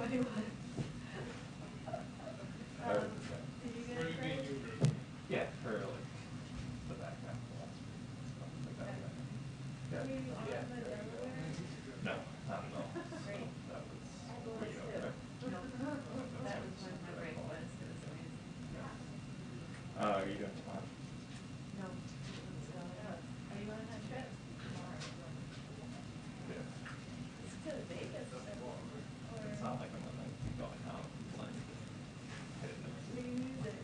Did you get a break? Yeah, for like the back half of last week. Like that. Yeah. Were you on the Delaware? No, not at all. Great. That was Were you okay? That was when my break was. It was amazing. Are you doing tomorrow? No. So, are you on that trip? Tomorrow. Yeah. It's to Vegas. It's not like I'm gonna be going out and playing. Me neither.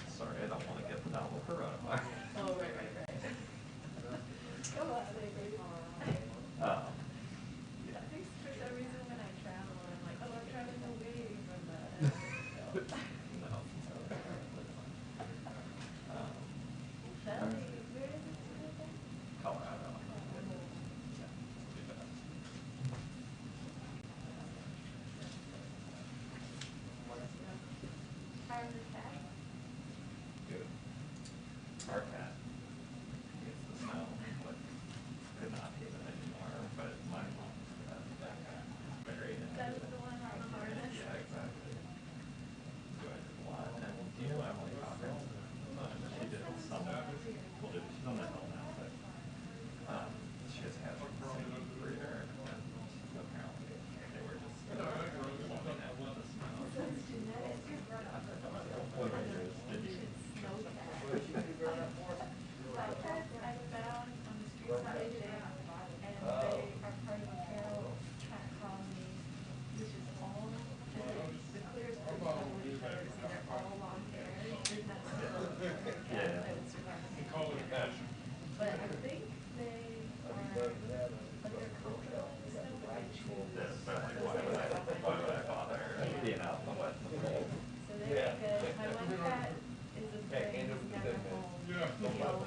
Sorry, I don't want to get the novel coronavirus. Oh, right. Come on, baby. Yeah. I think for some reason when I travel, I'm like, oh, I'm traveling away from the. No. Valley, where is it? Colorado. Yeah. How's the cat? Good. Our cat gets the smell, but could not hate it anymore. But my mom very into That was it. the one on the harness? Yeah, exactly. So I did a lot. And do you know Emily Cochran? She did some. Well, she's on the hill now, but she has had like the same breeder, and apparently they were just loving it with the smell. So it's genetic. What are yours? Did you? Snow cat. Snow cats I found on the streets of Beijing, and they are part of a feral cat colony, which is all the clearest group of wood birds, and they're all long hair. There's not still cats that would survive. But I think they are, like they're comfortable in the snow, but they choose. This, but like, why would I bother being out in the wet and the cold? So they're good. My one cat is a very never home. He always goes out,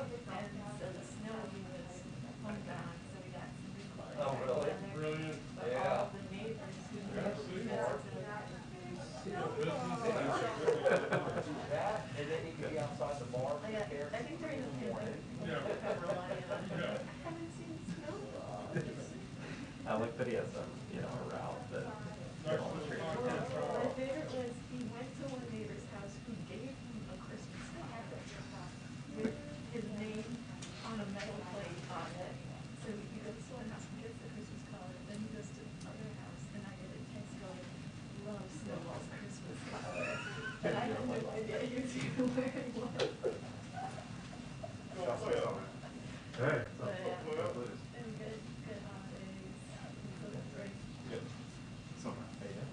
and so the snow he was homebound, so we got some big clothes. Oh, really? Brilliant. But Yeah. all the neighbors who live in That, and then you could be outside the bar. I think they're in the morning. I haven't seen snow. I like that he has a route that they're on the street. My favorite was he went to one neighbor's house who gave him a Christmas card with his name on a metal plate on it. So he goes to one house and gets the Christmas card, then he goes to the other house and I get a text going, love Snowball's Christmas card. But I had no idea he was even wearing one. Hey. But yeah, and good holidays. So that's right. Good. Summer. Hey, yeah.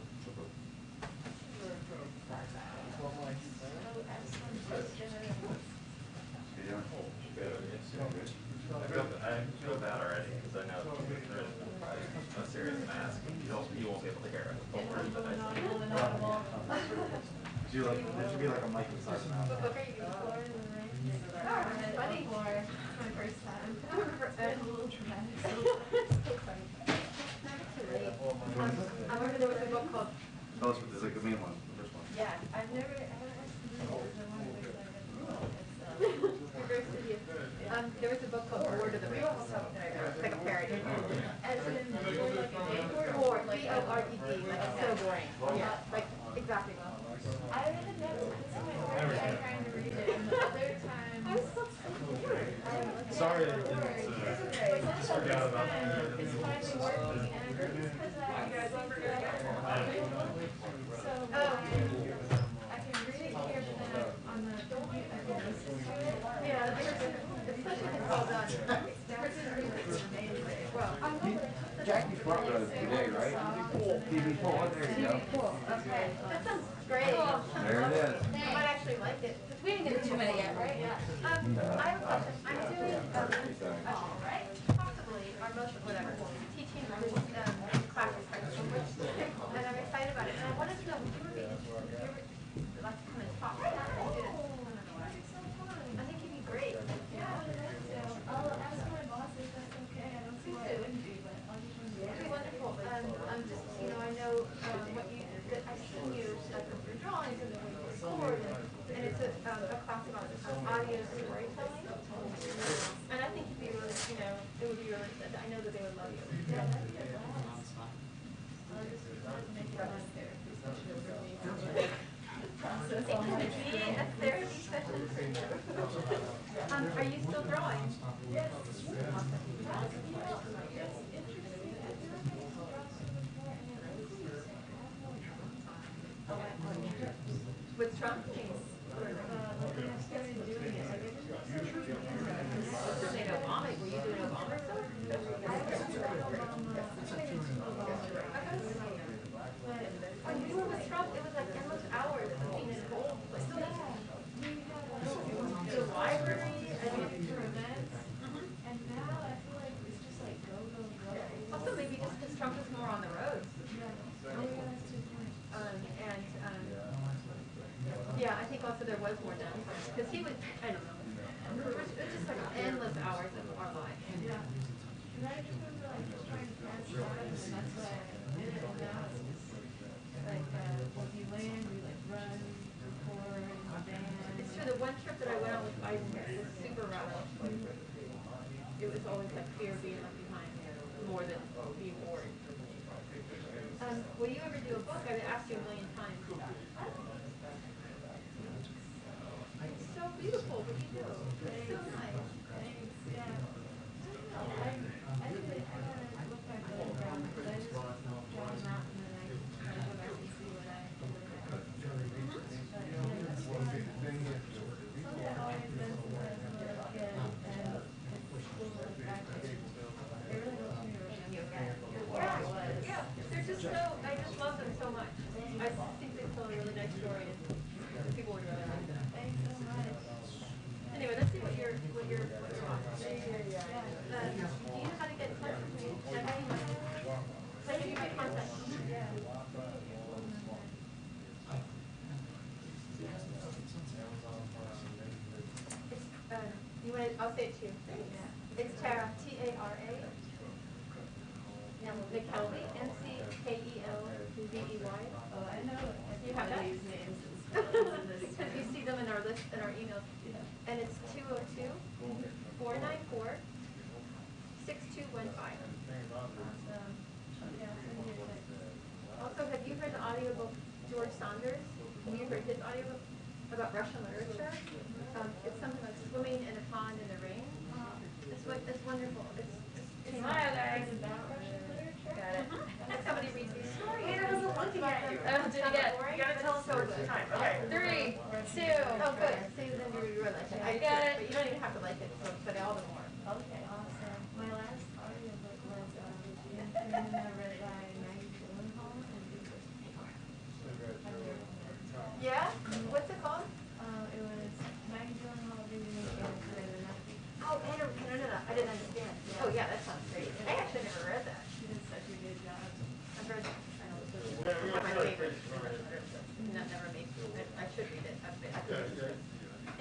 I feel bad already because I know there is a serious mask. You won't be able to hear it. Don't worry, but I There should be like a mic inside the mouth. Funny for my first time. I'm a little dramatic. I remember there was a book called. Tell us what there's like the main one, the first one. Yeah, I haven't actually read it. I wanted to read it. There was a book called Word of the Rings. It's like a parody. As in, like a name word Or B-O-R-E-D, like it's so boring. Yeah, like exactly. I read it never. This is my first time trying to read it, and the other time. I was so Sorry, it's forgot about that. It's finally working, and it's because I so I can read it here, but then on the computer I can listen to it. Yeah, especially if it's well done. Well, Jackie front row today, right? TV4, there you go. okay, that sounds great. There it is. I might actually like it. We didn't get too many yet, right? Yeah. I have a question. I'm doing, possibly, or most of whatever, teaching this classes for English, and I'm excited about it. And I wanted to know if you would like to come and talk to students. I think you'd be great. Yeah, I'll ask my boss if that's okay. I don't see why it wouldn't be, but I'll just It'd be wonderful. I'm just, I know what you, I've seen you like with your drawings and then when you record, and it's a class about audio storytelling. And I think you'd be really, it would be really, I know that they would love you. yeah, that'd be a blast. Trump needs. When I started doing it, like, Doing Obama, were you doing Obama stuff? I was doing Obama, but When we were with Trump, it was like endless hours in this old place. we had The library, I mean, for events, and now I feel like it's just like go, go, go. also maybe just because Trump is more on the road. Yeah. Oh yeah, that's too funny. Yeah, I think also there was more done, because he was, I don't know. It was just like endless hours of our life. Yeah. And I just remember like just trying to pass time, and that's why I did it, and now it's just like, when you land, you like run, record, and dance. It's true, the one trip that I went on with Biden was super rough. It was always like fear of being left behind, more than being bored. Will you ever do a book? I've asked you a million times. It's so beautiful, what do you do? It's so nice. Thanks, yeah. I don't know, I gotta look back over them, because I just draw them out, and then I try to go back and see what I did. But yeah, that's fun. Something I've always done since I was a little kid, and it's cool to look back at. It really helps me remember. Yeah, they're just so, I just love them so much. I think they tell a really nice story, and people would really like them. Thanks so much. Anyway, let's see what you're on. Do you know how to get in touch with me? Should I give you my contact? Yeah. You want to, I'll say it to you. It's Tara, T-A-R-A. McKelvey, M-C-K-E-L-V-E-Y. Oh, I know. You have that? These names. Because you see them in our list, in our emails. And it's 202-494-6215. Awesome. Yeah, send me a text. Also, have you heard the audiobook George Saunders? Have you heard his audiobook about Russian literature? It's something like swimming in a pond in the rain. It's wonderful. It's Smile, guys. It's about Russian literature. Got it. And somebody reads these stories. Wait, I wasn't looking at you. Do it again. You gotta tell us how much time. Okay. 3, 2. Oh, good. So then you realize it. I got it. But you don't even have to like it, but all the more. Okay, awesome. My last audiobook was Blinken, read by Maggie Gyllenhaal, and it was Yeah? What's it called? it was Maggie Gyllenhaal reading and Oh, Anna, no. I didn't understand. Oh, yeah, that sounds great. I actually never read that. she did such a good job. I've read, I know, it's one of my favorites. Never made, I should read it. I could read it.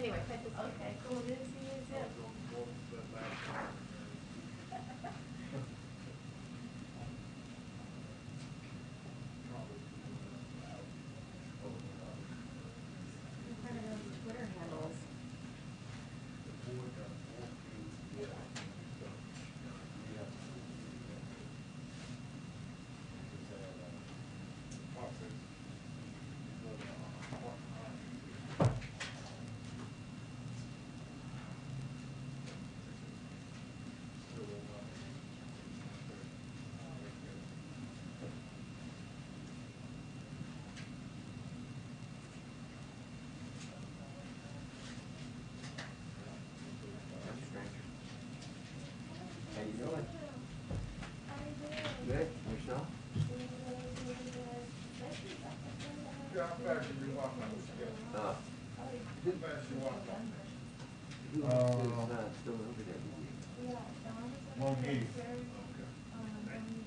Anyway, thank you. Okay, cool. This is it. What are those Twitter handles? How you doing? I did. Good, yourself? Uh, who is, still over there? Long Heath.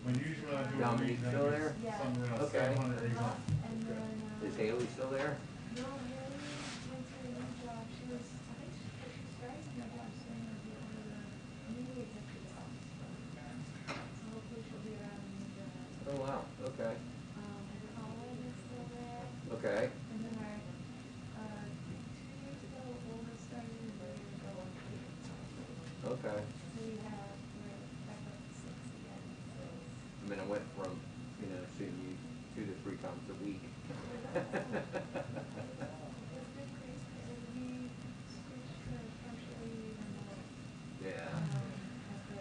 When usually when I do a Dominique meeting, still there? somewhere around Okay. 700, 800. And then, Is Haley still there? no, Haley went to a new job. She was, I think she started a new job soon as the new executive officer. So hopefully she'll be around when we do Oh, wow, okay, Colin is still there. okay, And then our, 2 years ago, Ola started, and a year ago, Kate. okay. So we're back up to 6 again, so. I mean, I went from, seeing you 2 to 3 times a week. It's been crazy, because we switched to partially remote. Yeah, At the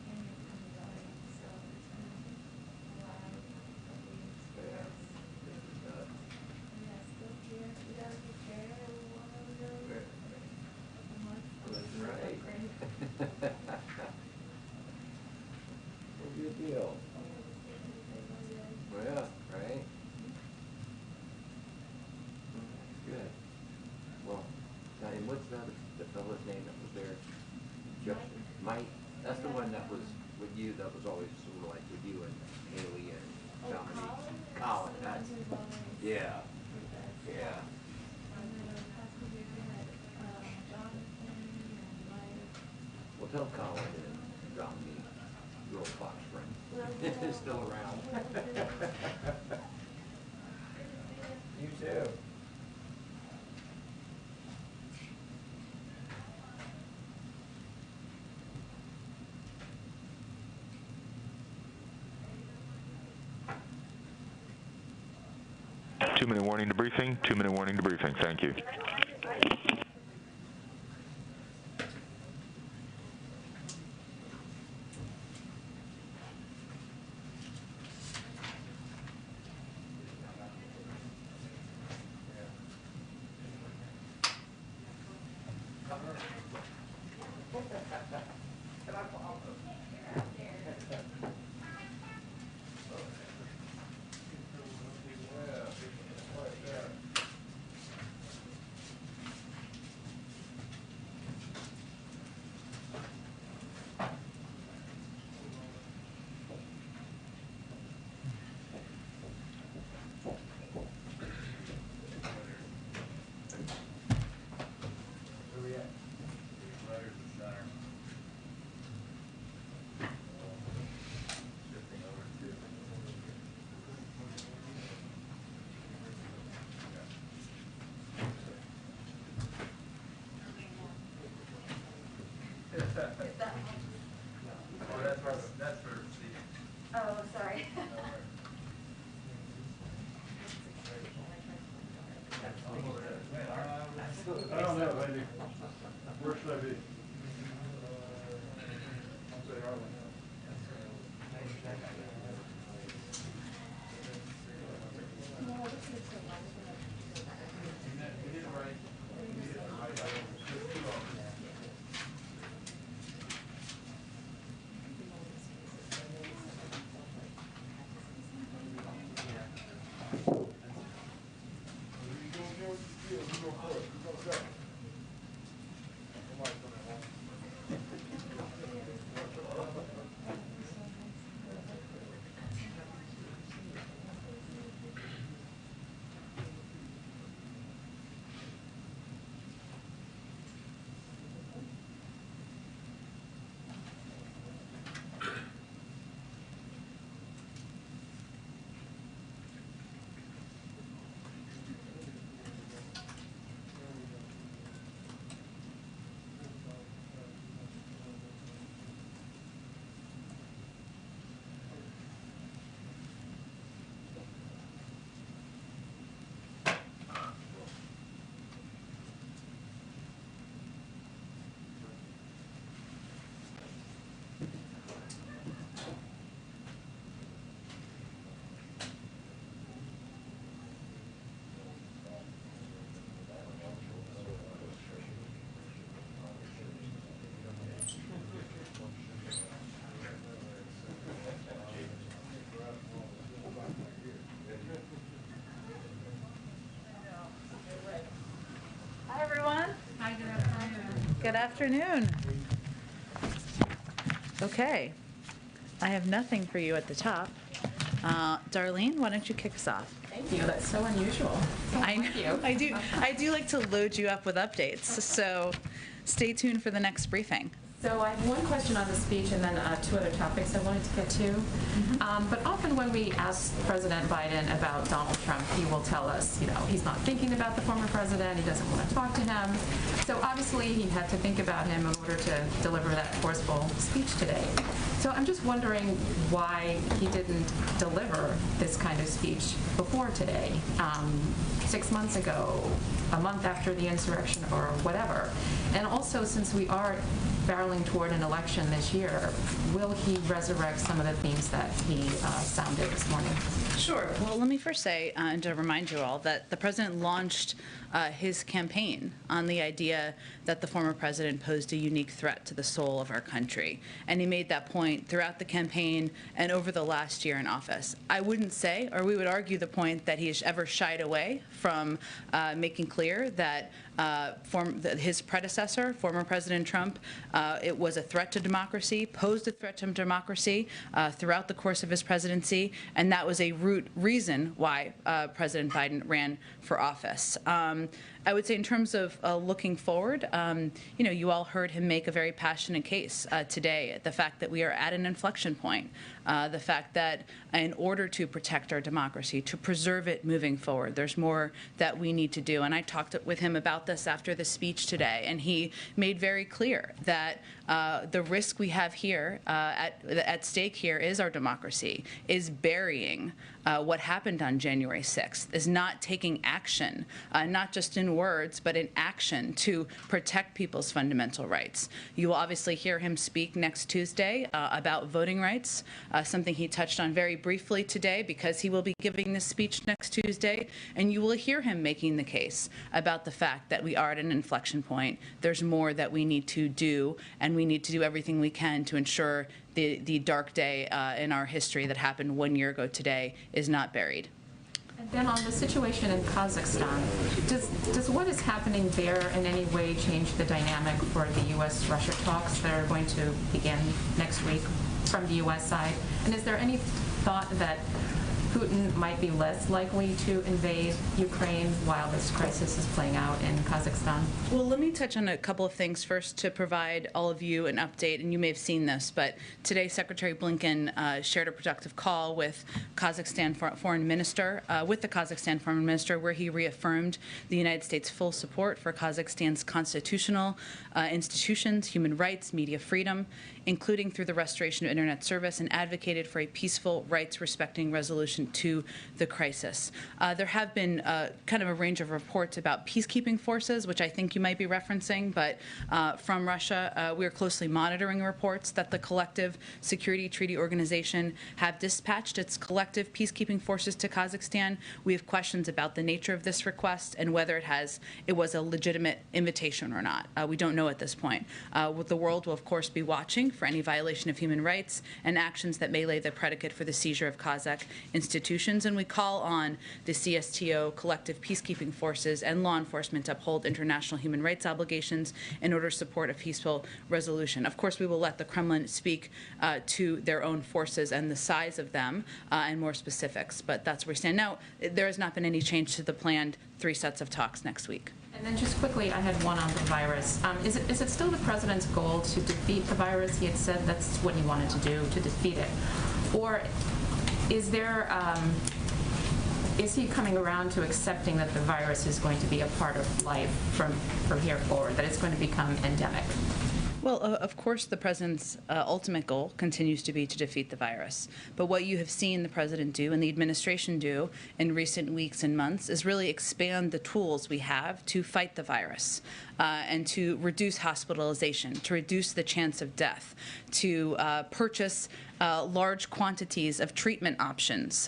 beginning of pandemic, so it's been a while, yeah. This is nuts. yeah, still here. you, that was always sort of like with you and Haley and Oh, Dominique. Colin? Colin, that's, Who's always yeah, the best. yeah. And then past couple years we had Jonathan and Mike. Well, tell Colin and Dominique, your old Fox friend, Well, is still around. You too. Two-minute warning to briefing. 2-minute warning to briefing. Thank you. Oh, sorry. I don't know, Wendy. Where should I be? Hi, everyone. Hi, good afternoon. Good afternoon. Okay, I have nothing for you at the top. Darlene, why don't you kick us off? Thank you, that's so unusual. I do like to load you up with updates, so stay tuned for the next briefing. So I have one question on the speech and then 2 other topics I wanted to get to. But often when we ask President Biden about Donald Trump, he will tell us, you know, he's not thinking about the former president, he doesn't want to talk to him. So obviously he had to think about him in order to deliver that forceful speech today. So I'm just wondering why he didn't deliver this kind of speech before today, 6 months ago, a month after the insurrection or whatever. And also, since we are barreling toward an election this year, will he resurrect some of the themes that he sounded this morning? Sure. Well, let me first say, and to remind you all, that the president launched his campaign on the idea that the former president posed a unique threat to the soul of our country. And he made that point throughout the campaign and over the last year in office. I wouldn't say, or we would argue the point, that he has ever shied away from making clear that his predecessor, former President Trump, it was a threat to democracy, posed a threat to democracy throughout the course of his presidency, and that was a root reason why President Biden ran for office. I would say in terms of looking forward, you all heard him make a very passionate case today, the fact that we are at an inflection point, the fact that in order to protect our democracy, to preserve it moving forward, there's more that we need to do. And I talked with him about this after the speech today, and he made very clear that the risk we have here at stake here is our democracy, is burying what happened on January 6th, is not taking action, not just in words, but in action to protect people's fundamental rights. You will obviously hear him speak next Tuesday about voting rights, something he touched on very briefly today because he will be giving this speech next Tuesday, and you will hear him making the case about the fact that we are at an inflection point. There's more that we need to do, and we need to do everything we can to ensure the dark day in our history that happened 1 year ago today is not buried. And then on the situation in Kazakhstan, does what is happening there in any way change the dynamic for the U.S.-Russia talks that are going to begin next week from the U.S. side? And is there any thought that Putin might be less likely to invade Ukraine while this crisis is playing out in Kazakhstan? Well, let me touch on a couple of things first to provide all of you an update, and you may have seen this, but today Secretary Blinken shared a productive call with Kazakhstan Foreign Minister, where he reaffirmed the United States' full support for Kazakhstan's constitutional institutions, human rights, media freedom, including through the restoration of internet service, and advocated for a peaceful, rights-respecting resolution to the crisis. There have been kind of a range of reports about peacekeeping forces, which I think you might be referencing, but from Russia, we are closely monitoring reports that the Collective Security Treaty Organization have dispatched its collective peacekeeping forces to Kazakhstan. We have questions about the nature of this request and whether it was a legitimate invitation or not. We don't know at this point. The world will, of course, be watching for any violation of human rights and actions that may lay the predicate for the seizure of Kazakh institutions, and we call on the CSTO, collective peacekeeping forces, and law enforcement to uphold international human rights obligations in order to support a peaceful resolution. Of course, we will let the Kremlin speak to their own forces and the size of them and more specifics, but that's where we stand. Now, there has not been any change to the planned 3 sets of talks next week. And then just quickly, I had one on the virus. Is it still the president's goal to defeat the virus? He had said that's what he wanted to do, to defeat it. Or is he coming around to accepting that the virus is going to be a part of life from here forward, that it's going to become endemic? Well, of course, the president's ultimate goal continues to be to defeat the virus. But what you have seen the president do and the administration do in recent weeks and months is really expand the tools we have to fight the virus and to reduce hospitalization, to reduce the chance of death, to purchase large quantities of treatment options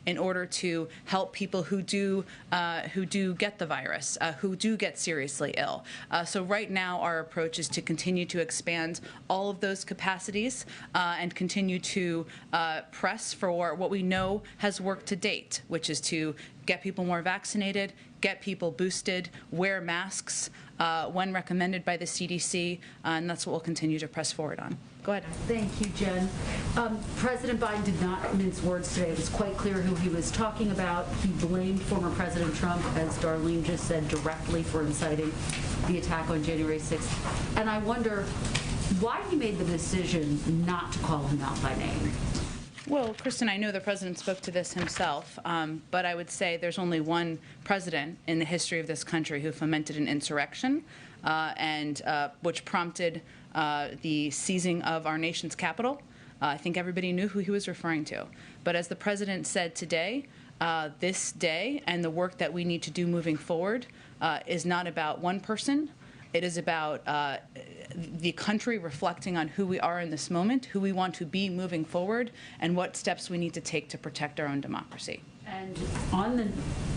in order to help people who do get the virus, who do get seriously ill. So right now, our approach is to continue to expand all of those capacities and continue to press for what we know has worked to date, which is to get people more vaccinated, get people boosted, wear masks when recommended by the CDC, and that's what we'll continue to press forward on. Go ahead. Thank you, Jen. President Biden did not mince words today. It was quite clear who he was talking about. He blamed former President Trump, as Darlene just said, directly for inciting the attack on January 6th. And I wonder why he made the decision not to call him out by name. Well, Kristen, I know the president spoke to this himself, but I would say there's only one president in the history of this country who fomented an insurrection and which prompted the seizing of our nation's capital. I think everybody knew who he was referring to. But as the president said today, this day and the work that we need to do moving forward is not about one person. It is about the country reflecting on who we are in this moment, who we want to be moving forward, and what steps we need to take to protect our own democracy. And on the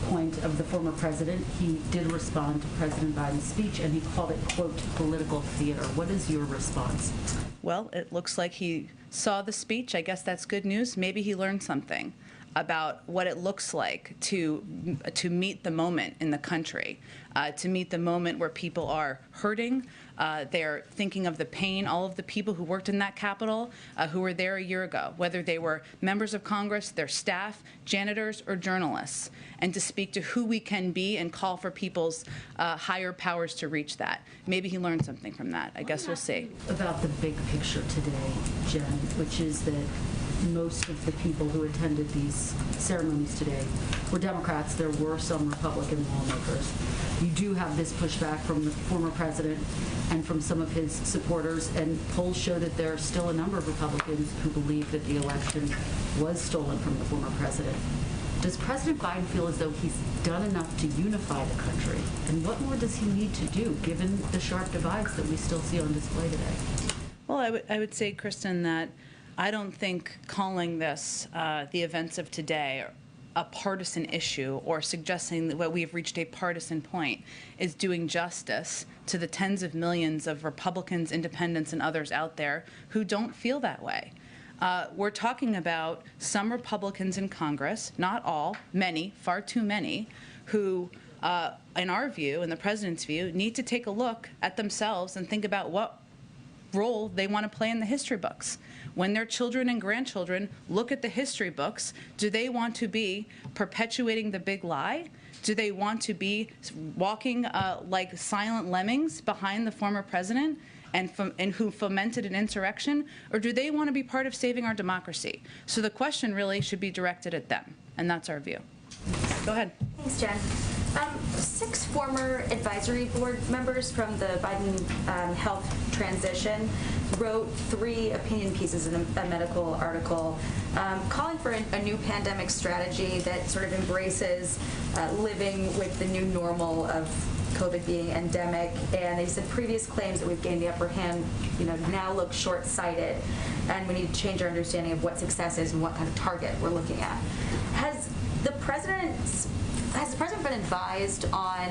point of the former president, he did respond to President Biden's speech, and he called it, quote, political theater. What is your response? Well, it looks like he saw the speech. I guess that's good news. Maybe he learned something. about what it looks like to meet the moment in the country, to meet the moment where people are hurting. They're thinking of the pain, all of the people who worked in that Capitol, who were there a year ago, whether they were members of Congress, their staff, janitors, or journalists, and to speak to who we can be and call for people's higher powers to reach that. Maybe he learned something from that. I guess we'll see. About the big picture today, Jen, which is that most of the people who attended these ceremonies today were Democrats. There were some Republican lawmakers. You do have this pushback from the former president and from some of his supporters, and polls show that there are still a number of Republicans who believe that the election was stolen from the former president. Does President Biden feel as though he's done enough to unify the country? And what more does he need to do, given the sharp divides that we still see on display today? Well, I would say, Kristen, that I don't think calling this the events of today a partisan issue or suggesting that we've reached a partisan point is doing justice to the tens of millions of Republicans, independents, and others out there who don't feel that way. We're talking about some Republicans in Congress, not all, many, far too many, who, in our view, in the president's view, need to take a look at themselves and think about what role they want to play in the history books. When their children and grandchildren look at the history books, do they want to be perpetuating the big lie? Do they want to be walking like silent lemmings behind the former president and who fomented an insurrection? Or do they want to be part of saving our democracy? So the question really should be directed at them, and that's our view. Go ahead. Thanks, Jen. 6 former advisory board members from the Biden health transition wrote 3 opinion pieces in a medical article calling for a new pandemic strategy that sort of embraces living with the new normal of COVID being endemic. And they said previous claims that we've gained the upper hand, now look short-sighted, and we need to change our understanding of what success is and what kind of target we're looking at. Has the president been advised on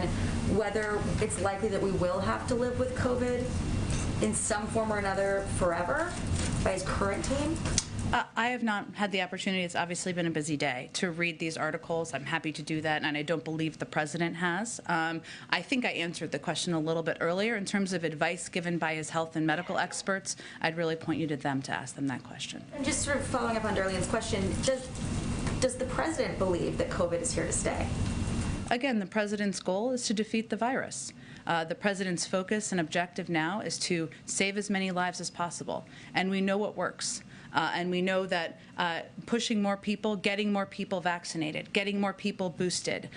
whether it's likely that we will have to live with COVID in some form or another forever by his current team? I have not had the opportunity, it's obviously been a busy day, to read these articles. I'm happy to do that, and I don't believe the president has. I think I answered the question a little bit earlier. In terms of advice given by his health and medical experts, I'd really point you to them to ask them that question. And just sort of following up on Darlene's question, does the president believe that COVID is here to stay? Again, the president's goal is to defeat the virus. The president's focus and objective now is to save as many lives as possible. And we know what works. And we know that pushing more people, getting more people vaccinated, getting more people boosted,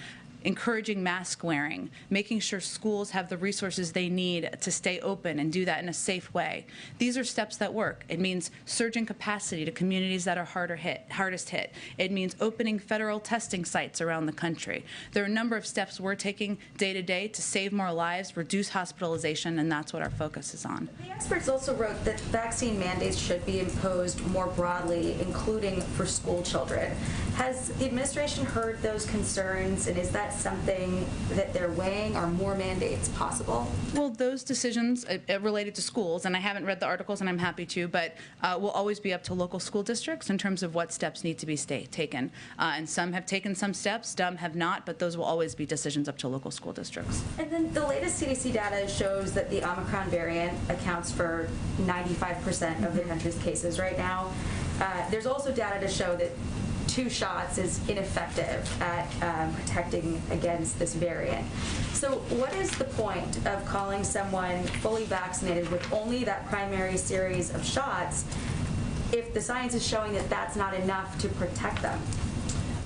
encouraging mask wearing, making sure schools have the resources they need to stay open and do that in a safe way. These are steps that work. It means surging capacity to communities that are hardest hit. It means opening federal testing sites around the country. There are a number of steps we're taking day to day to save more lives, reduce hospitalization, and that's what our focus is on. The experts also wrote that vaccine mandates should be imposed more broadly, including for school children. Has the administration heard those concerns, and is that something that they're weighing? Are more mandates possible? Well, those decisions related to schools, and I haven't read the articles and I'm happy to, but will always be up to local school districts in terms of what steps need to be taken. And some have taken some steps, some have not, but those will always be decisions up to local school districts. And then the latest CDC data shows that the Omicron variant accounts for 95% of the country's cases right now. There's also data to show that 2 shots is ineffective at protecting against this variant. So what is the point of calling someone fully vaccinated with only that primary series of shots if the science is showing that that's not enough to protect them?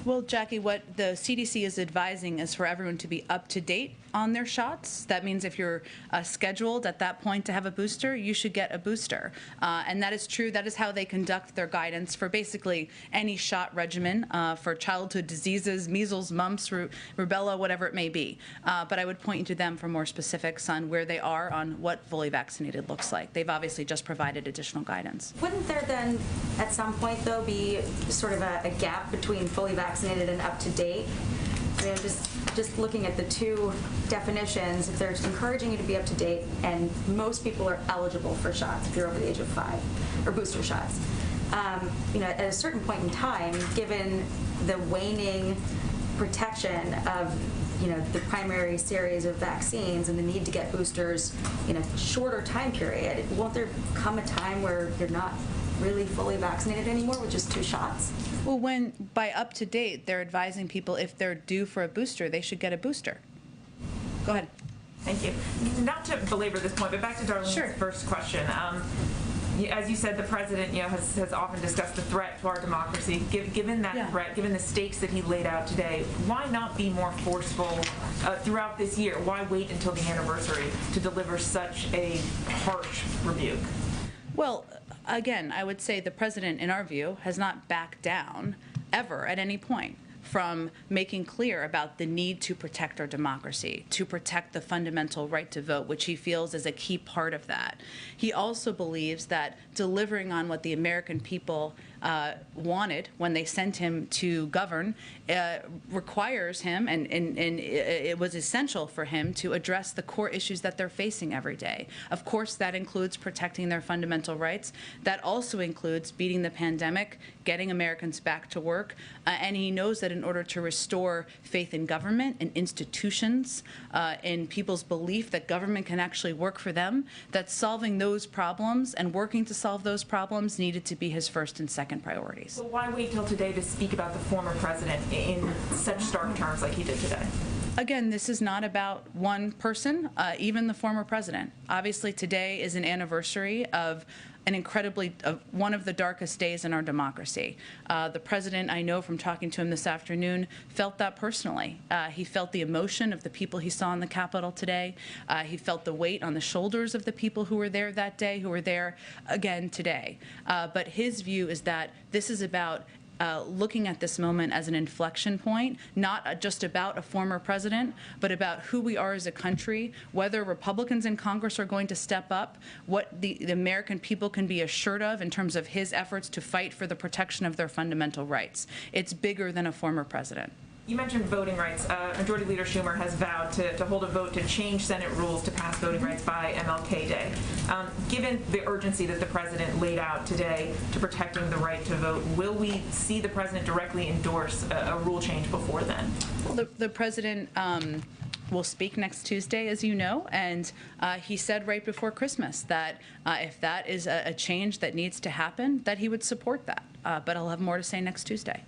Well, Jackie, what the CDC is advising is for everyone to be up to date on their shots. That means if you're scheduled at that point to have a booster, you should get a booster. And that is true. That is how they conduct their guidance for basically any shot regimen for childhood diseases, measles, mumps, rubella, whatever it may be. But I would point you to them for more specifics on where they are on what fully vaccinated looks like. They've obviously just provided additional guidance. Wouldn't there then, at some point, though, be sort of a gap between fully vaccinated and up to date? I mean, just looking at the 2 definitions, if they're encouraging you to be up to date, and most people are eligible for shots if you're over the age of 5, or booster shots, at a certain point in time, given the waning protection of the primary series of vaccines and the need to get boosters in a shorter time period, won't there come a time where you're not really fully vaccinated anymore with just 2 shots? Well, when by up to date, they're advising people if they're due for a booster, they should get a booster. Go ahead. Thank you. Not to belabor this point, but back to Darlene's first question. As you said, the president, has often discussed the threat to our democracy. Given that threat, given the stakes that he laid out today, why not be more forceful throughout this year? Why wait until the anniversary to deliver such a harsh rebuke? Well, again, I would say the president, in our view, has not backed down ever at any point from making clear about the need to protect our democracy, to protect the fundamental right to vote, which he feels is a key part of that. He also believes that delivering on what the American people wanted when they sent him to govern requires him, and it was essential for him to address the core issues that they're facing every day. Of course, that includes protecting their fundamental rights. That also includes beating the pandemic, getting Americans back to work, and he knows that in order to restore faith in government and institutions, in people's belief that government can actually work for them, that solving those problems and working to solve those problems needed to be his first and second priorities. So why wait till today to speak about the former president in such stark terms like he did today? Again, this is not about one person, even the former president. Obviously, today is an anniversary of one of the darkest days in our democracy. The president, I know from talking to him this afternoon, felt that personally. He felt the emotion of the people he saw in the Capitol today. He felt the weight on the shoulders of the people who were there that day, who were there again today. But his view is that this is about looking at this moment as an inflection point, not just about a former president, but about who we are as a country, whether Republicans in Congress are going to step up, what the American people can be assured of in terms of his efforts to fight for the protection of their fundamental rights. It's bigger than a former president. You mentioned voting rights. Majority Leader Schumer has vowed to hold a vote to change Senate rules to pass voting rights by MLK Day. Given the urgency that the president laid out today to protecting the right to vote, will we see the president directly endorse a rule change before then? Well, the president will speak next Tuesday, as you know, and he said right before Christmas that if that is a change that needs to happen, that he would support that. But I'll have more to say next Tuesday.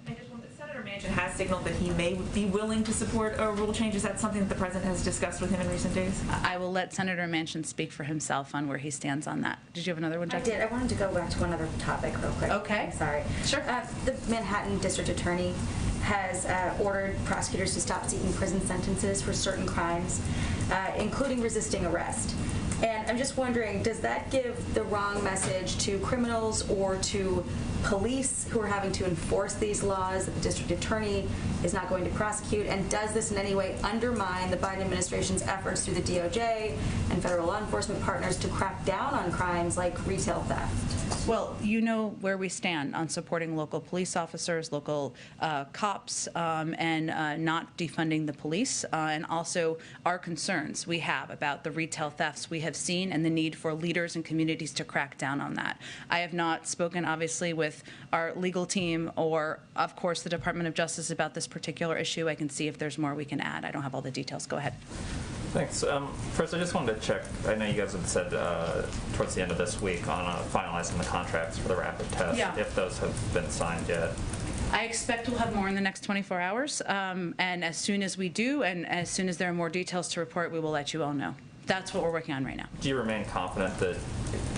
Senator Manchin has signaled that he may be willing to support a rule change. Is that something that the president has discussed with him in recent days? I will let Senator Manchin speak for himself on where he stands on that. Did you have another one, Jackie? I did. I wanted to go back to one other topic real quick. Okay. I'm sorry. Sure. The Manhattan District Attorney has ordered prosecutors to stop seeking prison sentences for certain crimes, including resisting arrest. And I'm just wondering, does that give the wrong message to criminals or to police who are having to enforce these laws that the district attorney is not going to prosecute? And does this in any way undermine the Biden administration's efforts through the DOJ and federal law enforcement partners to crack down on crimes like retail theft? Well, you know where we stand on supporting local police officers, local cops, and not defunding the police, and also our concerns we have about the retail thefts we have seen and the need for leaders and communities to crack down on that. I have not spoken, obviously, with our legal team or, of course, the Department of Justice about this particular issue. I can see if there's more we can add. I don't have all the details. Go ahead. Thanks. First, I just wanted to check. I know you guys have said towards the end of this week on finalizing the contracts for the rapid test, if those have been signed yet. I expect we'll have more in the next 24 hours, and as soon as we do, and as soon as there are more details to report, we will let you all know. That's what we're working on right now. Do you remain confident that,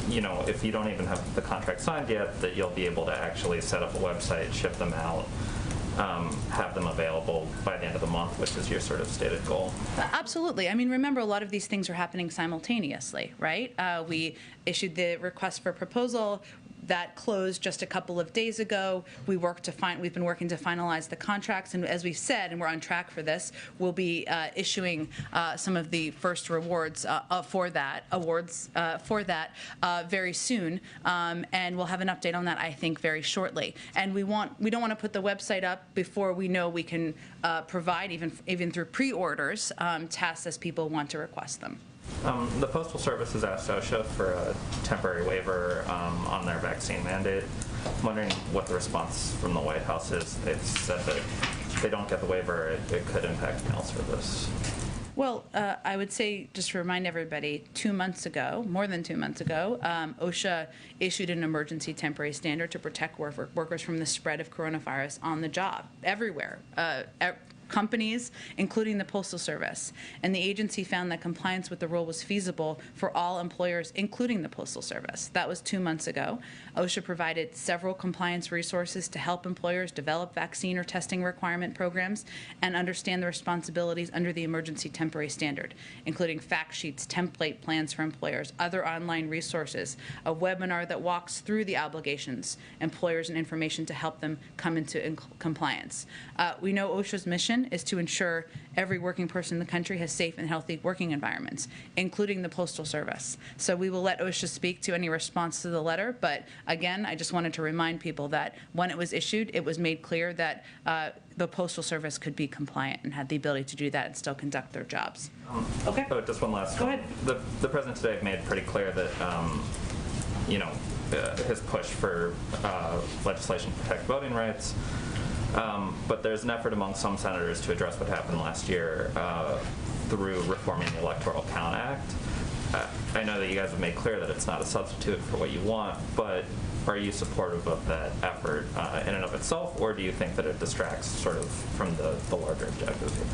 if you don't even have the contract signed yet, that you'll be able to actually set up a website, ship them out, have them available by the end of the month, which is your sort of stated goal? Absolutely. I mean, remember, a lot of these things are happening simultaneously, right? We issued the request for proposal. That closed just a couple of days ago. We've been working to finalize the contracts, and as we've said, and we're on track for this, we'll be issuing some of the first rewards for that very soon, and we'll have an update on that, I think, very shortly. And we don't want to put the website up before we know we can provide, even through pre-orders, tests as people want to request them. The Postal Service has asked OSHA for a temporary waiver on their vaccine mandate. I'm wondering what the response from the White House is. They've said that if they don't get the waiver, it could impact mail service. Well, I would say, just to remind everybody, 2 months ago, more than 2 months ago, OSHA issued an emergency temporary standard to protect workers from the spread of coronavirus on the job, everywhere. Companies, including the Postal Service. And the agency found that compliance with the rule was feasible for all employers, including the Postal Service. That was 2 months ago. OSHA provided several compliance resources to help employers develop vaccine or testing requirement programs and understand the responsibilities under the emergency temporary standard, including fact sheets, template plans for employers, other online resources, a webinar that walks through the obligations, employers, and information to help them come into compliance. We know OSHA's mission is to ensure every working person in the country has safe and healthy working environments, including the Postal Service. So we will let OSHA speak to any response to the letter, but again, I just wanted to remind people that when it was issued, it was made clear that the Postal Service could be compliant and had the ability to do that and still conduct their jobs. Okay. Oh, just one last one. Go ahead. The President today made pretty clear that, his push for legislation to protect voting rights. But there's an effort among some senators to address what happened last year through reforming the Electoral Count Act. I know that you guys have made clear that it's not a substitute for what you want, but are you supportive of that effort in and of itself, or do you think that it distracts sort of from the larger objective here?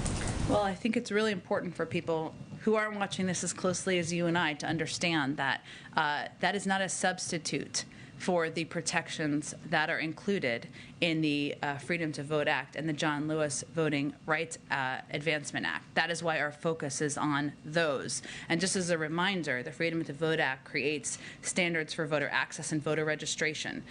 Well, I think it's really important for people who aren't watching this as closely as you and I to understand that that is not a substitute for the protections that are included in the Freedom to Vote Act and the John Lewis Voting Rights Advancement Act. That is why our focus is on those. And just as a reminder, the Freedom to Vote Act creates standards for voter access and voter registration,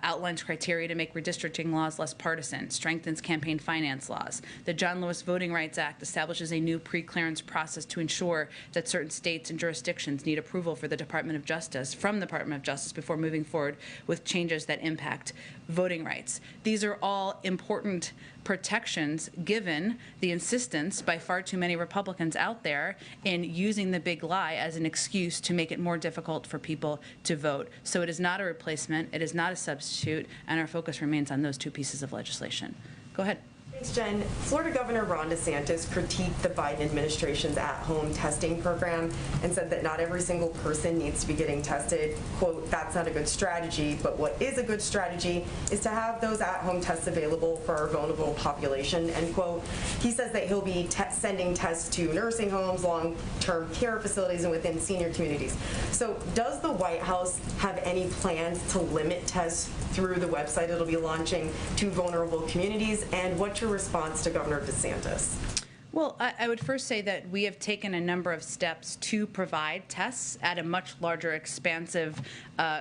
outlines criteria to make redistricting laws less partisan, strengthens campaign finance laws. The John Lewis Voting Rights Act establishes a new pre-clearance process to ensure that certain states and jurisdictions need approval for the Department of Justice, from the Department of Justice, before moving forward with changes that impact voting rights. These are all important protections given the insistence by far too many Republicans out there in using the big lie as an excuse to make it more difficult for people to vote. So it is not a replacement, it is not a substitute, and our focus remains on those two pieces of legislation. Go ahead. Thanks, Jen. Florida Governor Ron DeSantis critiqued the Biden administration's at-home testing program and said that not every single person needs to be getting tested. Quote, that's not a good strategy, but what is a good strategy is to have those at-home tests available for our vulnerable population, end quote. He says that he'll be sending tests to nursing homes, long-term care facilities, and within senior communities. So does the White House have any plans to limit tests through the website it'll be launching to vulnerable communities, and what's your response to Governor DeSantis? Well, I would first say that we have taken a number of steps to provide tests at a much larger, expansive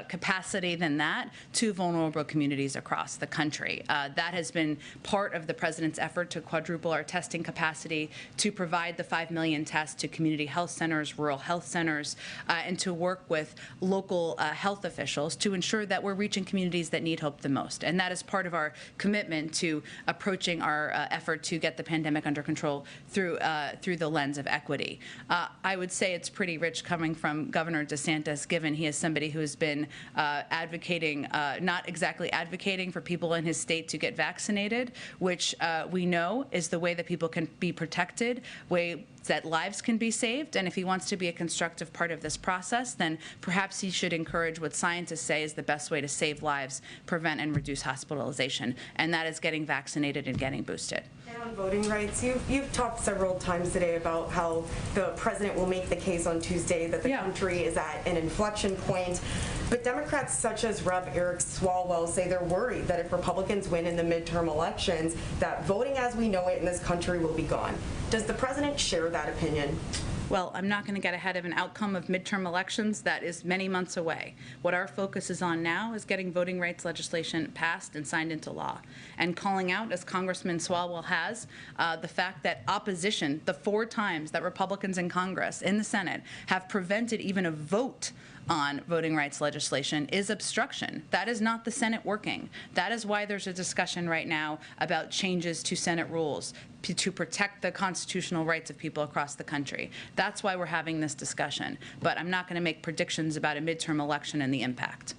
capacity than that to vulnerable communities across the country. That has been part of the President's effort to quadruple our testing capacity, to provide the 5 million tests to community health centers, rural health centers, and to work with local health officials to ensure that we're reaching communities that need help the most. And that is part of our commitment to approaching our effort to get the pandemic under control through the lens of equity. I would say it's pretty rich coming from Governor DeSantis, given he is somebody who has been advocating, not exactly advocating for people in his state to get vaccinated, which we know is the way that people can be protected, way that lives can be saved. And if he wants to be a constructive part of this process, then perhaps he should encourage what scientists say is the best way to save lives, prevent and reduce hospitalization, and that is getting vaccinated and getting boosted. And on voting rights, you've talked several times today about how the president will make the case on Tuesday that the country is at an inflection point. But Democrats such as Rev. Eric Swalwell say they're worried that if Republicans win in the midterm elections, that voting as we know it in this country will be gone. Does the president share that opinion? Well, I'm not going to get ahead of an outcome of midterm elections that is many months away. What our focus is on now is getting voting rights legislation passed and signed into law, and calling out, as Congressman Swalwell has, the fact that opposition, the 4 times that Republicans in Congress, in the Senate, have prevented even a vote on voting rights legislation is obstruction. That is not the Senate working. That is why there's a discussion right now about changes to Senate rules to protect the constitutional rights of people across the country. That's why we're having this discussion. But I'm not going to make predictions about a midterm election and the impact.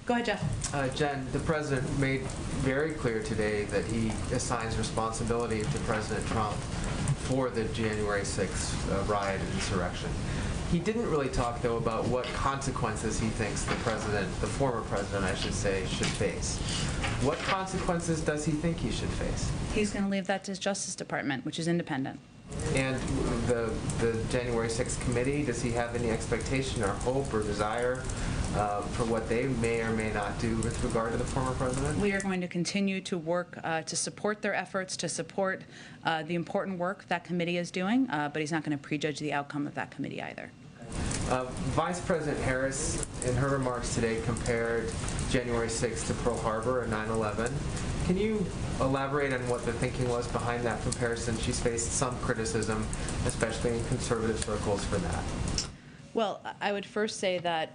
Go ahead, Jeff. Jen, the president made very clear today that he assigns responsibility to President Trump for the January 6th riot and insurrection. He didn't really talk, though, about what consequences he thinks the president, the former president, I should say, should face. What consequences does he think he should face? He's going to leave that to his Justice Department, which is independent. And the January 6th committee, does he have any expectation or hope or desire for what they may or may not do with regard to the former president? We are going to continue to work to support their efforts, to support the important work that committee is doing, but he's not going to prejudge the outcome of that committee either. Vice President Harris, in her remarks today, compared January 6th to Pearl Harbor and 9/11. Can you elaborate on what the thinking was behind that comparison? She's faced some criticism, especially in conservative circles, for that. Well, I would first say that,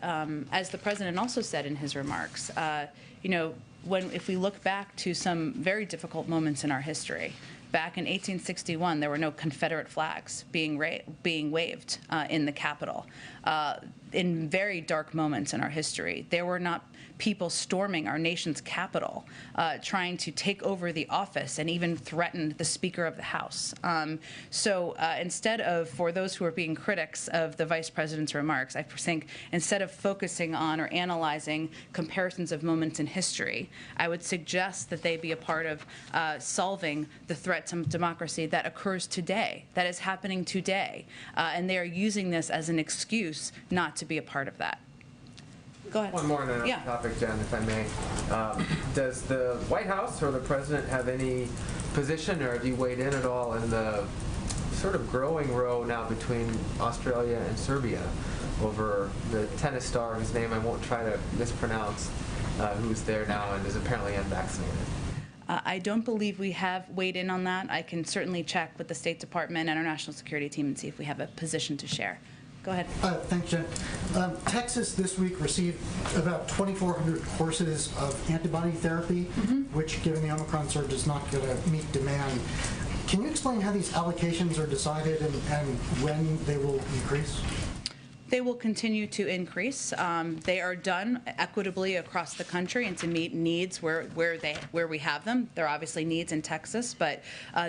as the president also said in his remarks, if we look back to some very difficult moments in our history, back in 1861, there were no Confederate flags being waved in the Capitol. In very dark moments in our history, there were not people storming our nation's capital, trying to take over the office and even threaten the Speaker of the House. So instead of, for those who are being critics of the Vice President's remarks, I think instead of focusing on or analyzing comparisons of moments in history, I would suggest that they be a part of solving the threat to democracy that occurs today, that is happening today. And they are using this as an excuse not to be a part of that. Go ahead. One more on another topic, Jen, if I may. Does the White House or the president have any position, or have you weighed in at all in the sort of growing row now between Australia and Serbia over the tennis star whose name I won't try to mispronounce, who's there now and is apparently unvaccinated? I don't believe we have weighed in on that. I can certainly check with the State Department and our national security team and see if we have a position to share. Go ahead. Thanks, Jen. Texas this week received about 2,400 courses of antibody therapy, which, given the Omicron surge, is not going to meet demand. Can you explain how these allocations are decided and when they will increase? They will continue to increase. They are done equitably across the country and to meet needs where we have them. There are obviously needs in Texas, but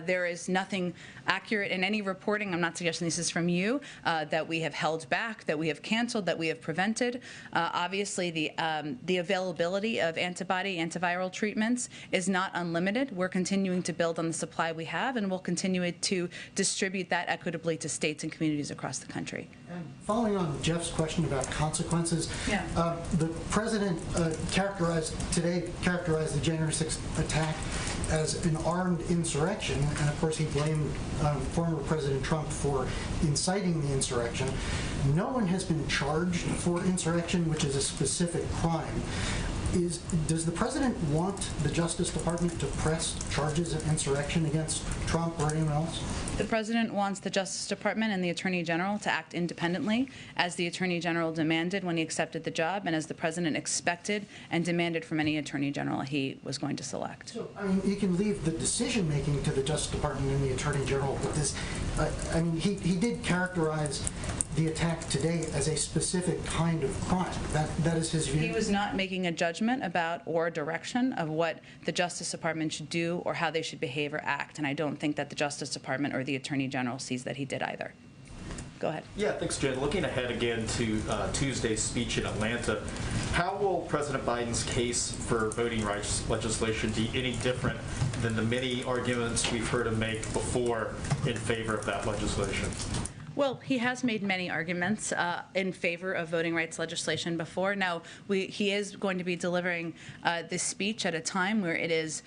there is nothing accurate in any reporting. I'm not suggesting this is from you, that we have held back, that we have canceled, that we have prevented. Obviously, the availability of antiviral treatments is not unlimited. We're continuing to build on the supply we have, and we'll continue to distribute that equitably to states and communities across the country. And following on Jeff's question about consequences, the president characterized the January 6th attack as an armed insurrection, and of course he blamed former President Trump for inciting the insurrection. No one has been charged for insurrection, which is a specific crime. Does the president want the Justice Department to press charges of insurrection against Trump or anyone else? The president wants the Justice Department and the Attorney General to act independently, as the Attorney General demanded when he accepted the job, and as the president expected and demanded from any Attorney General he was going to select. So, I mean, you can leave the decision-making to the Justice Department and the Attorney General, but this, I mean, he did characterize the attack today as a specific kind of crime. That is his view. He was not making a judgment about or direction of what the Justice Department should do or how they should behave or act, and I don't think that the Justice Department or the Attorney General sees that he did either. Go ahead. Yeah, thanks, Jen. Looking ahead again to Tuesday's speech in Atlanta, how will President Biden's case for voting rights legislation be any different than the many arguments we've heard him make before in favor of that legislation? Well, he has made many arguments in favor of voting rights legislation before. Now, he is going to be delivering this speech at a time where it is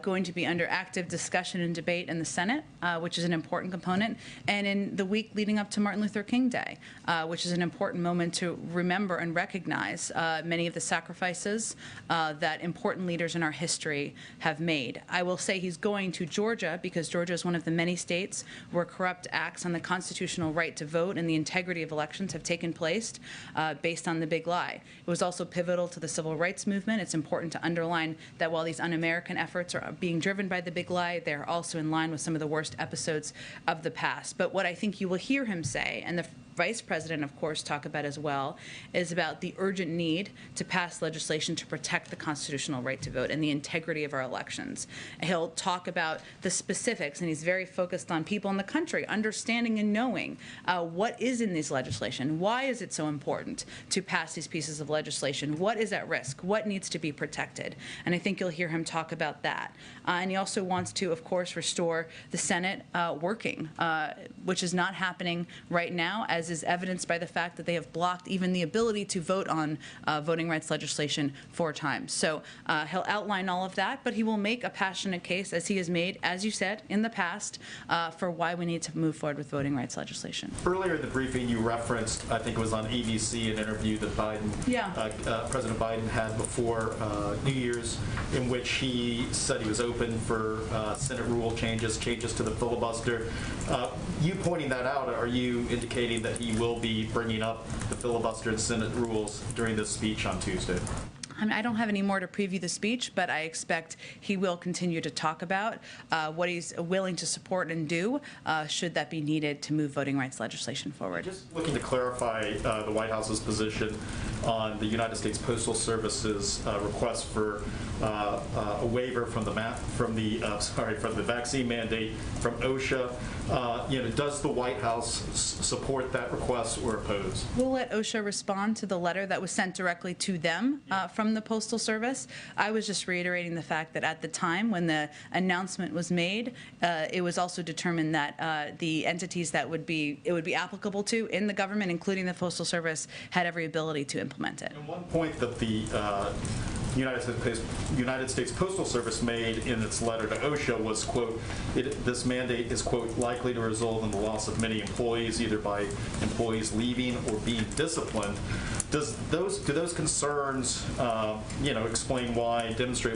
going to be under active discussion and debate in the Senate, which is an important component, and in the week leading up to Martin Luther King Day, which is an important moment to remember and recognize many of the sacrifices that important leaders in our history have made. I will say he's going to Georgia because Georgia is one of the many states where corrupt acts on the constitutional right to vote and the integrity of elections have taken place based on the big lie. It was also pivotal to the civil rights movement. It's important to underline that while these un-American efforts are being driven by the big lie, they're also in line with some of the worst episodes of the past. But what I think you will hear him say, and Vice President, of course, talk about as well is about the urgent need to pass legislation to protect the constitutional right to vote and the integrity of our elections. He'll talk about the specifics, and he's very focused on people in the country understanding and knowing what is in this legislation, why is it so important to pass these pieces of legislation, what is at risk, what needs to be protected. And I think you'll hear him talk about that. And he also wants to, of course, restore the Senate working, which is not happening right now, as is evidenced by the fact that they have blocked even the ability to vote on voting rights legislation 4 times. So he'll outline all of that, but he will make a passionate case, as he has made, as you said, in the past, for why we need to move forward with voting rights legislation. Earlier in the briefing, you referenced, I think it was on ABC, an interview that President Biden had before New Year's, in which he said he was open for Senate rule changes to the filibuster. You pointing that out, are you indicating that he will be bringing up the filibuster and Senate rules during this speech on Tuesday? I don't have any more to preview the speech, but I expect he will continue to talk about what he's willing to support and do should that be needed to move voting rights legislation forward. Just looking to clarify the White House's position on the United States Postal Service's request for a waiver from the vaccine mandate from OSHA. Does the White House support that request or oppose? We'll let OSHA respond to the letter that was sent directly to them from the Postal Service. I was just reiterating the fact that at the time when the announcement was made, it was also determined that the entities that it would be applicable to in the government, including the Postal Service, had every ability to implement it. And one point that the United States Postal Service made in its letter to OSHA was, quote, this mandate is, quote, likely to result in the loss of many employees, either by employees leaving or being disciplined. Do those concerns, demonstrate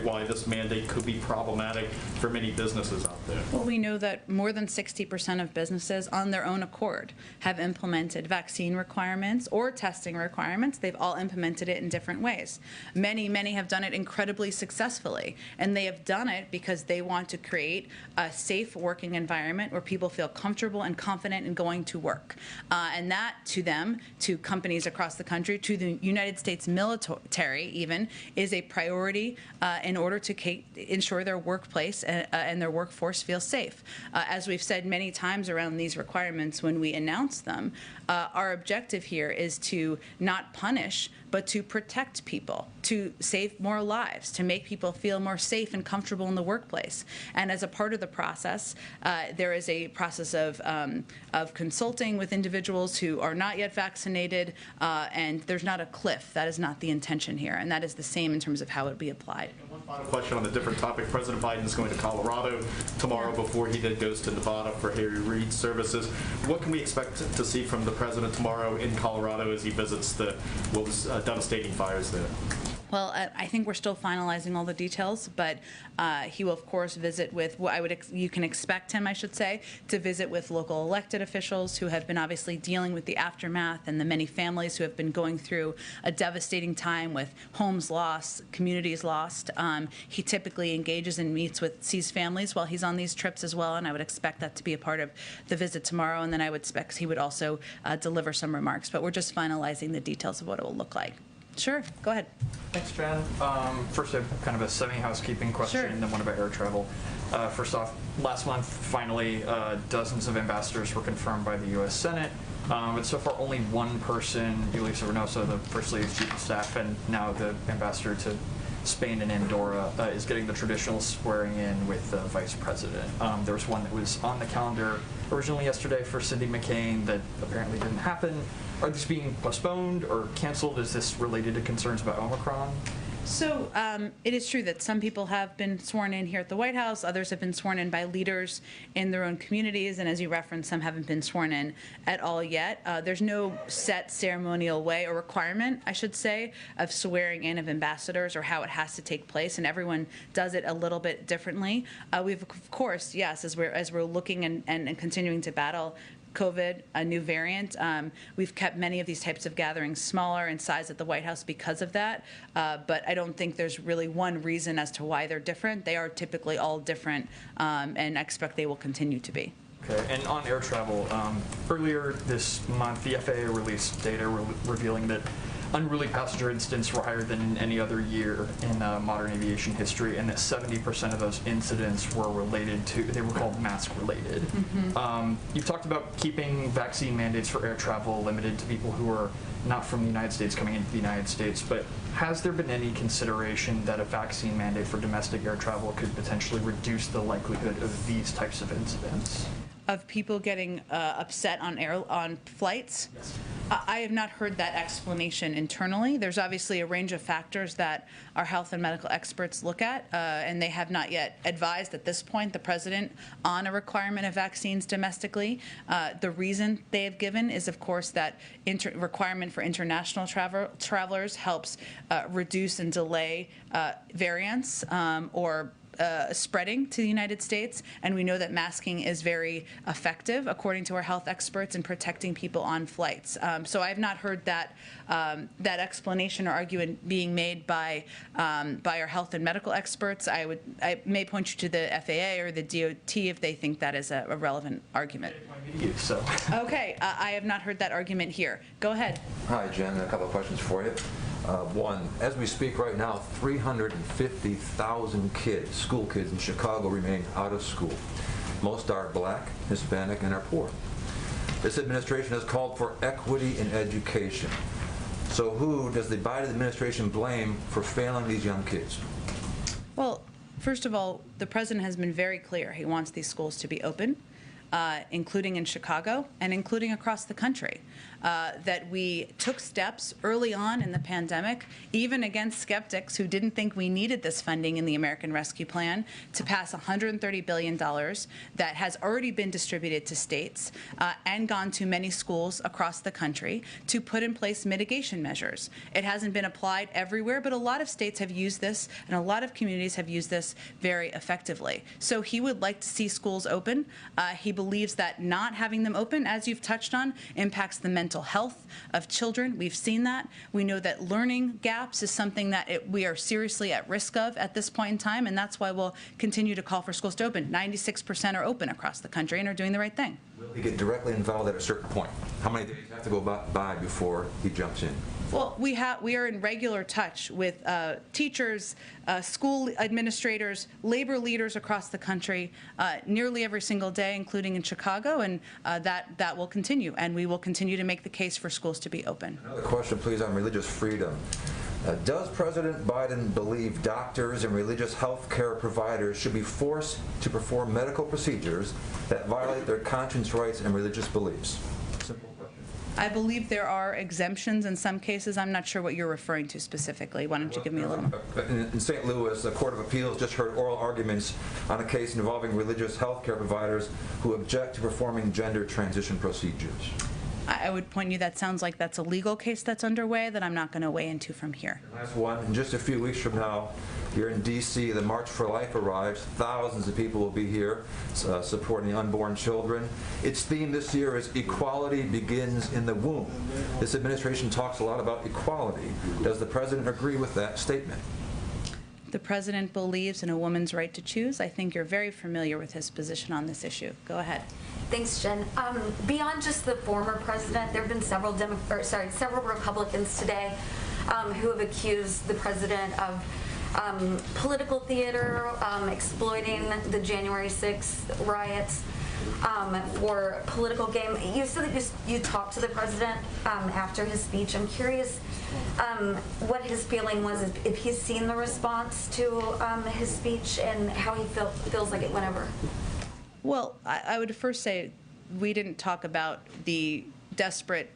why this mandate could be problematic for many businesses out there? Well, we know that more than 60% of businesses on their own accord have implemented vaccine requirements or testing requirements. They've all implemented it in different ways. Many have done it incredibly successfully, and they have done it because they want to create a safe working environment where people feel comfortable and confident in going to work. And that, to them, to companies across the country, to the United States military even, is a priority in order to ensure their workplace and their workforce feel safe. As we've said many times around these requirements when we announce them, our objective here is to not punish, but to protect people, to save more lives, to make people feel more safe and comfortable in the workplace. And as a part of the process, there is a process of consulting with individuals who are not yet vaccinated, and there's not a cliff. That is not the intention here, and that is the same in terms of how it would be applied. One final question on a different topic. President Biden is going to Colorado tomorrow before he then goes to Nevada for Harry Reid services. What can we expect to see from the president tomorrow in Colorado as he visits what was devastating fires there? Well, I think we're still finalizing all the details, but he will, of course, visit with you can expect him, I should say, to visit with local elected officials who have been obviously dealing with the aftermath and the many families who have been going through a devastating time with homes lost, communities lost. He typically engages and sees families while he's on these trips as well, and I would expect that to be a part of the visit tomorrow, and then I would expect he would also deliver some remarks, but we're just finalizing the details of what it will look like. Sure, go ahead. Thanks, Jen. First, I have kind of a semi-housekeeping question, and then one about air travel. First off, last month, finally, dozens of ambassadors were confirmed by the U.S. Senate, but so far only one person, Ulysses Reynoso, the First Lady's Chief of Staff, and now the ambassador to Spain and Andorra, is getting the traditional swearing in with the Vice President. There was one that was on the calendar originally yesterday for Cindy McCain that apparently didn't happen. Are these being postponed or canceled? Is this related to concerns about Omicron? So it is true that some people have been sworn in here at the White House. Others have been sworn in by leaders in their own communities. And as you referenced, some haven't been sworn in at all yet. There's no set ceremonial way or requirement, I should say, of swearing in of ambassadors or how it has to take place. And everyone does it a little bit differently. We've, of course, yes, as we're looking and continuing to battle COVID, a new variant. We've kept many of these types of gatherings smaller in size at the White House because of that. But I don't think there's really one reason as to why they're different. They are typically all different, and I expect they will continue to be. Okay, and on air travel, earlier this month, the FAA released data revealing that unruly passenger incidents were higher than in any other year in modern aviation history, and that 70% of those incidents were related to, they were called mask-related. You've talked about keeping vaccine mandates for air travel limited to people who are not from the United States coming into the United States, but has there been any consideration that a vaccine mandate for domestic air travel could potentially reduce the likelihood of these types of incidents? Of people getting upset on flights? Yes. I have not heard that explanation internally. There's obviously a range of factors that our health and medical experts look at, and they have not yet advised at this point the president on a requirement of vaccines domestically. The reason they have given is, of course, that requirement for international travelers helps reduce and delay variants or spreading to the United States, and we know that masking is very effective, according to our health experts, in protecting people on flights. So I have not heard that that explanation or argument being made by our health and medical experts. I may point you to the FAA or the DOT if they think that is a relevant argument. Okay, I have not heard that argument here. Go ahead. Hi, Jen. A couple of questions for you. One, as we speak right now, 350,000 kids, school kids in Chicago, remain out of school. Most are black, Hispanic, and are poor. This administration has called for equity in education. So who does the Biden administration blame for failing these young kids? Well, first of all, the president has been very clear. He wants these schools to be open, including in Chicago and including across the country. That we took steps early on in the pandemic, even against skeptics who didn't think we needed this funding in the American Rescue Plan, to pass $130 billion that has already been distributed to states and gone to many schools across the country to put in place mitigation measures. It hasn't been applied everywhere, but a lot of states have used this, and a lot of communities have used this very effectively. So he would like to see schools open. He believes that not having them open, as you've touched on, impacts the mental health of children. We've seen that. We know that learning gaps is something that we are seriously at risk of at this point in time, and that's why we'll continue to call for schools to open. 96% are open across the country and are doing the right thing. Will he get directly involved at a certain point? How many days have to go by before he jumps in? Well, we are in regular touch with teachers, school administrators, labor leaders across the country, nearly every single day, including in Chicago, and that will continue, and we will continue to make the case for schools to be open. Another question, please, on religious freedom. Does President Biden believe doctors and religious health care providers should be forced to perform medical procedures that violate their conscience rights and religious beliefs? Simple question. I believe there are exemptions in some cases. I'm not sure what you're referring to specifically. Why don't you give me a little more? In St. Louis, the Court of Appeals just heard oral arguments on a case involving religious health care providers who object to performing gender transition procedures. I would point you, that sounds like that's a legal case that's underway that I'm not going to weigh into from here. Last one, in just a few weeks from now, here in D.C., the March for Life arrives. Thousands of people will be here supporting unborn children. Its theme this year is Equality Begins in the Womb. This administration talks a lot about equality. Does the president agree with that statement? The president believes in a woman's right to choose. I think you're very familiar with his position on this issue. Go ahead. Thanks, Jen. Beyond just the former president, there have been several Republicans today who have accused the president of political theater, exploiting the January 6th riots for political game. You said that you talked to the president after his speech. I'm curious what his feeling was, if he's seen the response to his speech and how he feels like it went over. Well, I would first say we didn't talk about the desperate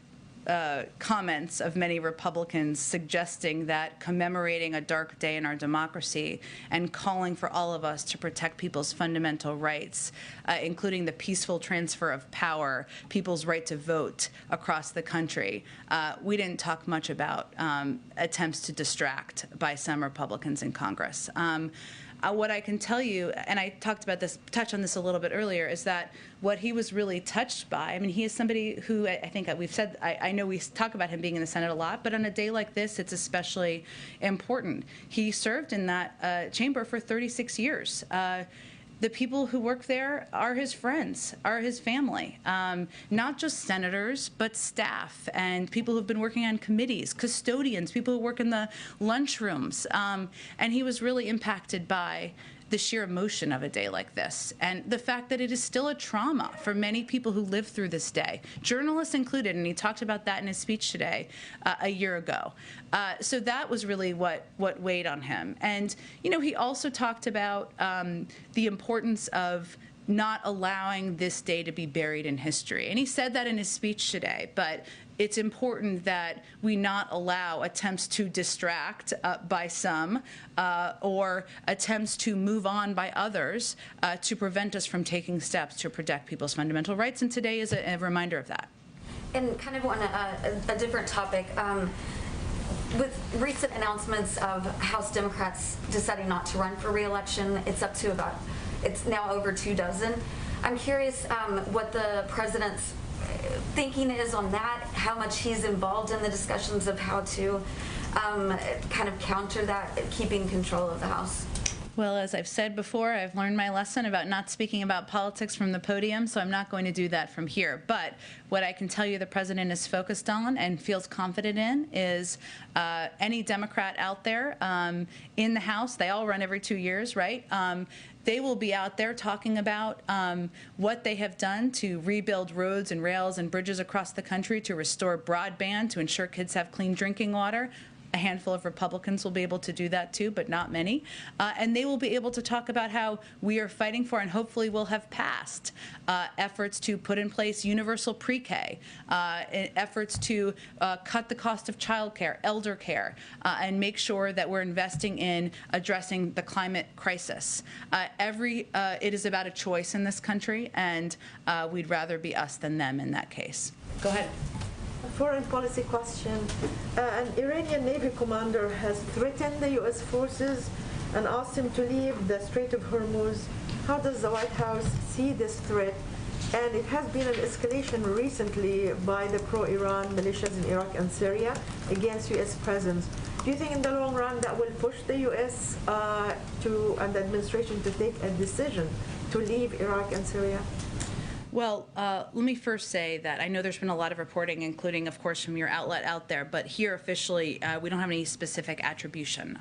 comments of many Republicans suggesting that commemorating a dark day in our democracy and calling for all of us to protect people's fundamental rights, including the peaceful transfer of power, people's right to vote across the country. We didn't talk much about attempts to distract by some Republicans in Congress. What I can tell you, and I touched on this a little bit earlier, is that what he was really touched by, I mean, he is somebody who I think we've said, I know we talk about him being in the Senate a lot, but on a day like this, it's especially important. He served in that chamber for 36 years. the people who work there are his friends, are his family, not just senators, but staff and people who've been working on committees, custodians, people who work in the lunchrooms. And he was really impacted by the sheer emotion of a day like this, and the fact that it is still a trauma for many people who live through this day, journalists included, and he talked about that in his speech today a year ago. So that was really what weighed on him. And, you know, he also talked about the importance of not allowing this day to be buried in history. And he said that in his speech today, but it's important that we not allow attempts to distract by some or attempts to move on by others to prevent us from taking steps to protect people's fundamental rights. And today is a reminder of that. And kind of on a different topic, with recent announcements of House Democrats deciding not to run for re-election, it's now over 2 dozen. I'm curious what the president's thinking is on that, how much he's involved in the discussions of how to kind of counter that, keeping control of the House. Well, as I've said before, I've learned my lesson about not speaking about politics from the podium, so I'm not going to do that from here. But what I can tell you the president is focused on and feels confident in is any Democrat out there in the House, they all run every 2 years, right? They will be out there talking about what they have done to rebuild roads and rails and bridges across the country, to restore broadband, to ensure kids have clean drinking water. A handful of Republicans will be able to do that too, but not many. And they will be able to talk about how we are fighting for, and hopefully will have passed, efforts to put in place universal pre-K, efforts to cut the cost of childcare, elder care, and make sure that we're investing in addressing the climate crisis. It is about a choice in this country, and we'd rather be us than them in that case. Go ahead. A foreign policy question. An Iranian Navy commander has threatened the U.S. forces and asked him to leave the Strait of Hormuz. How does the White House see this threat? And it has been an escalation recently by the pro-Iran militias in Iraq and Syria against U.S. presence. Do you think in the long run that will push the U.S. and the administration to take a decision to leave Iraq and Syria? Well, let me first say that I know there's been a lot of reporting, including, of course, from your outlet out there, but here officially, we don't have any specific attribution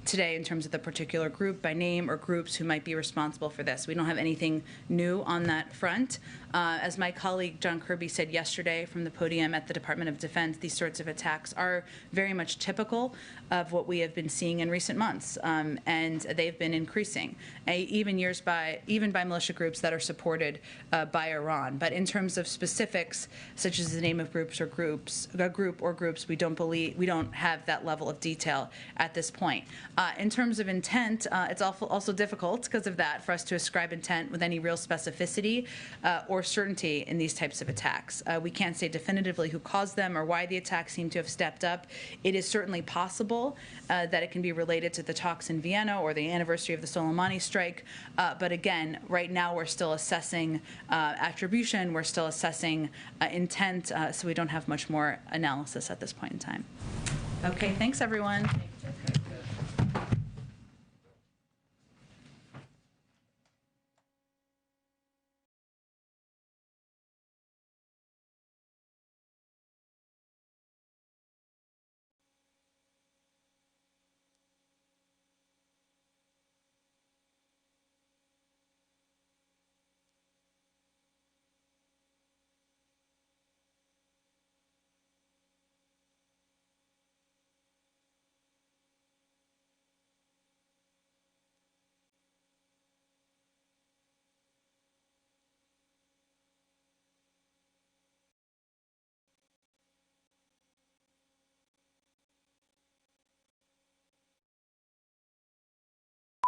today in terms of the particular group by name or groups who might be responsible for this. We don't have anything new on that front. As my colleague John Kirby said yesterday from the podium at the Department of Defense, these sorts of attacks are very much typical of what we have been seeing in recent months, and they've been increasing, even by militia groups that are supported by Iran. But in terms of specifics, such as the name of groups or groups, we don't have that level of detail at this point. In terms of intent, it's also difficult because of that for us to ascribe intent with any real specificity or certainty in these types of attacks. We can't say definitively who caused them or why the attacks seem to have stepped up. It is certainly possible that it can be related to the talks in Vienna or the anniversary of the Soleimani strike. But again, right now we're still assessing attribution, we're still assessing intent, so we don't have much more analysis at this point in time. Okay, thanks everyone.